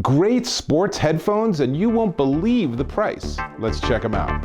Great sports headphones, and you won't believe the price. Let's check them out.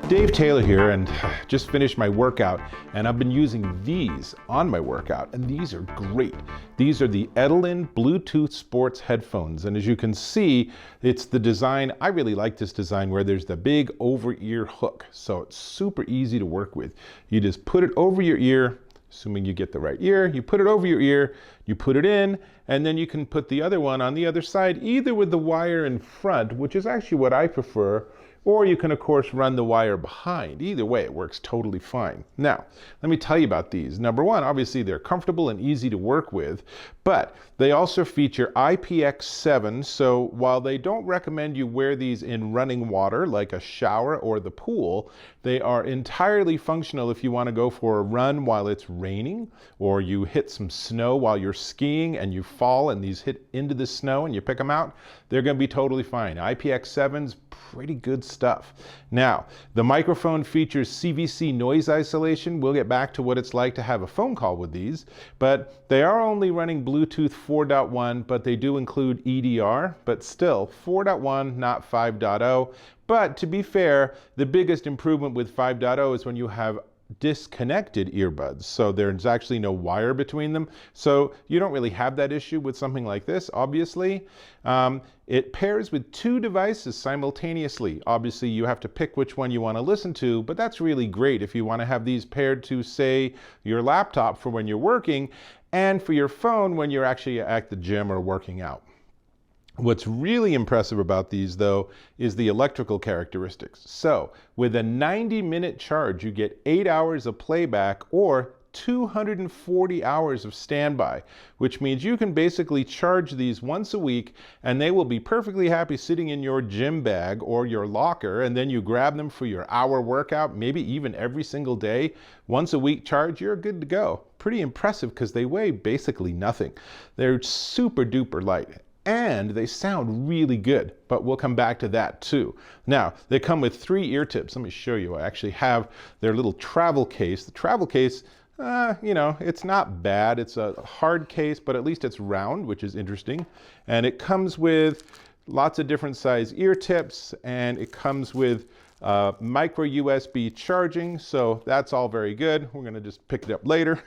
Dave Taylor here, and just finished my workout, and I've been using these on my workout, and these are great. These are the Edelin Bluetooth Sports Headphones, and as you can see, it's the design. I really like this design where there's the big over-ear hook, so it's super easy to work with. You just put it over your ear, assuming you get the right ear, you put it over your ear, you put it in, and then you can put the other one on the other side, either with the wire in front, which is actually what I prefer, or you can, of course, run the wire behind. Either way, it works totally fine. Now, let me tell you about these. Number one, obviously, they're comfortable and easy to work with, but they also feature IPX7, so while they don't recommend you wear these in running water, like a shower or the pool, they are entirely functional if you want to go for a run while it's raining, or you hit some snow while you're skiing and you fall and these hit into the snow and you pick them out. They're going to be totally fine. IPX7's pretty good stuff. Now, the microphone features CVC noise isolation. We'll get back to what it's like to have a phone call with these, but they are only running Bluetooth 4.1, but they do include EDR, but still 4.1, not 5.0. But to be fair, the biggest improvement with 5.0 is when you have disconnected earbuds. So there's actually no wire between them. So you don't really have that issue with something like this, obviously. It pairs with two devices simultaneously. Obviously, you have to pick which one you want to listen to, but that's really great if you want to have these paired to, say, your laptop for when you're working and for your phone when you're actually at the gym or working out. What's really impressive about these, though, is the electrical characteristics. So, with a 90-minute charge, you get 8 hours of playback or 240 hours of standby, which means you can basically charge these once a week and they will be perfectly happy sitting in your gym bag or your locker, and then you grab them for your hour workout, maybe even every single day. Once a week charge, you're good to go. Pretty impressive because they weigh basically nothing. They're super duper light. And they sound really good, but we'll come back to that too. Now, they come with 3 ear tips. Let me show you. I actually have their little travel case. The travel case, it's not bad. It's a hard case, but at least it's round, which is interesting. And it comes with lots of different size ear tips, and it comes with micro USB charging, so that's all very good. We're gonna just pick it up later.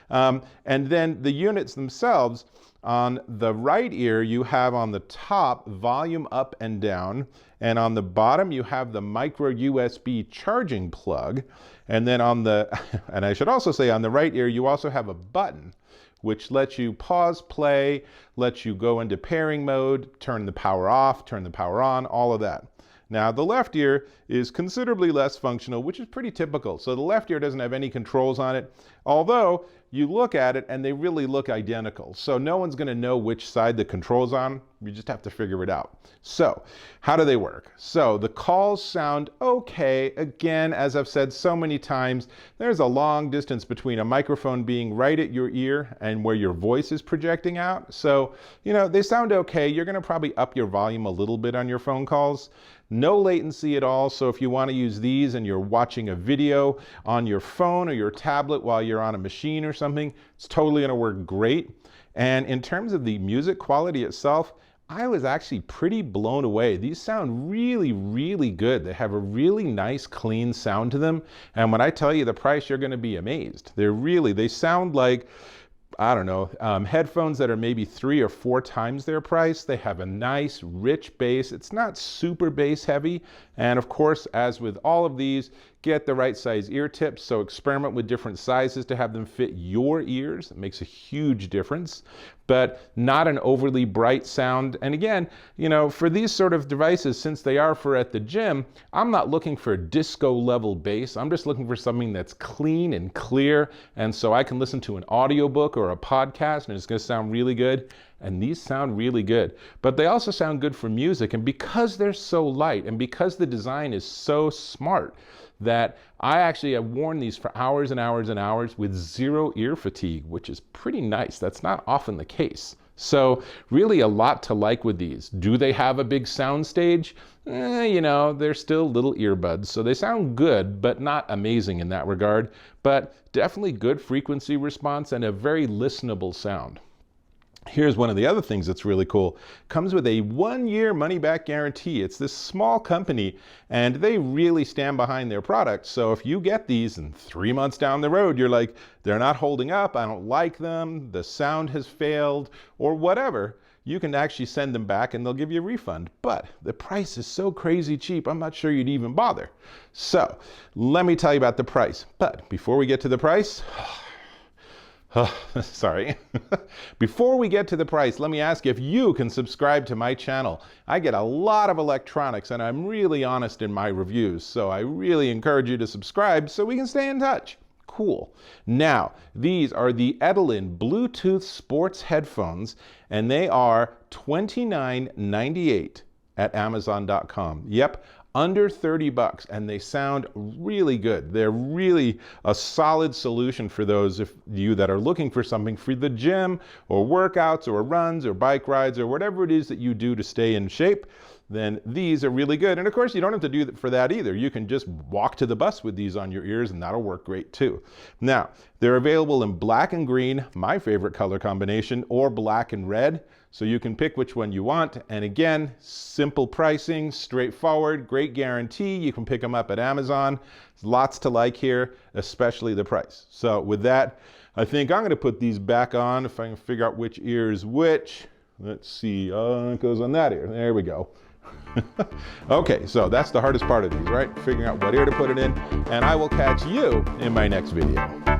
And then the units themselves, on the right ear, you have on the top volume up and down, and on the bottom you have the micro USB charging plug. And then on the, and I should also say on the right ear, you also have a button which lets you pause, play, lets you go into pairing mode, turn the power off, turn the power on, all of that. Now, the left ear is considerably less functional, which is pretty typical. So the left ear doesn't have any controls on it, although you look at it and they really look identical. So no one's going to know which side the control's on. You just have to figure it out. So how do they work? So the calls sound okay. Again, as I've said so many times, there's a long distance between a microphone being right at your ear and where your voice is projecting out. So, they sound okay. You're going to probably up your volume a little bit on your phone calls. No latency at all, so if you want to use these and you're watching a video on your phone or your tablet while you're on a machine or something, it's totally going to work great. And in terms of the music quality itself, I was actually pretty blown away. These sound really, really good. They have a really nice, clean sound to them. And when I tell you the price, you're going to be amazed. They sound like, I don't know, headphones that are maybe 3 or 4 times their price. They have a nice, rich bass. It's not super bass heavy. And of course, as with all of these, get the right size ear tips. So experiment with different sizes to have them fit your ears. It makes a huge difference, but not an overly bright sound. And again, for these sort of devices, since they are for at the gym, I'm not looking for a disco level bass. I'm just looking for something that's clean and clear. And so I can listen to an audiobook or a podcast and it's going to sound really good. And these sound really good, but they also sound good for music. And because they're so light and because the design is so smart, that I actually have worn these for hours and hours and hours with 0 ear fatigue, which is pretty nice. That's not often the case. So really a lot to like with these. Do they have a big sound stage? You know, they're still little earbuds, so they sound good, but not amazing in that regard. But definitely good frequency response and a very listenable sound. Here's one of the other things that's really cool. Comes with a 1-year money-back guarantee. It's this small company, and they really stand behind their product. So if you get these and 3 months down the road, you're like, they're not holding up, I don't like them, the sound has failed, or whatever, you can actually send them back and they'll give you a refund. But the price is so crazy cheap, I'm not sure you'd even bother. So let me tell you about the price. But before we get to the price, sorry. Before we get to the price, let me ask if you can subscribe to my channel. I get a lot of electronics and I'm really honest in my reviews, so I really encourage you to subscribe so we can stay in touch. Cool. Now, these are the Edelin Bluetooth Sports Headphones, and they are $29.98 at Amazon.com. Yep. Under 30 bucks, and they sound really good. They're really a solid solution for those of you that are looking for something for the gym or workouts or runs or bike rides or whatever it is that you do to stay in shape. Then these are really good. And of course, you don't have to do that for that either. You can just walk to the bus with these on your ears and that'll work great too. Now, they're available in black and green, my favorite color combination, or black and red. So you can pick which one you want. And again, simple pricing, straightforward, great guarantee. You can pick them up at Amazon. There's lots to like here, especially the price. So with that, I think I'm gonna put these back on if I can figure out which ear is which. Let's see, it goes on that ear. There we go. Okay, so that's the hardest part of these, right? Figuring out what ear to put it in. And I will catch you in my next video.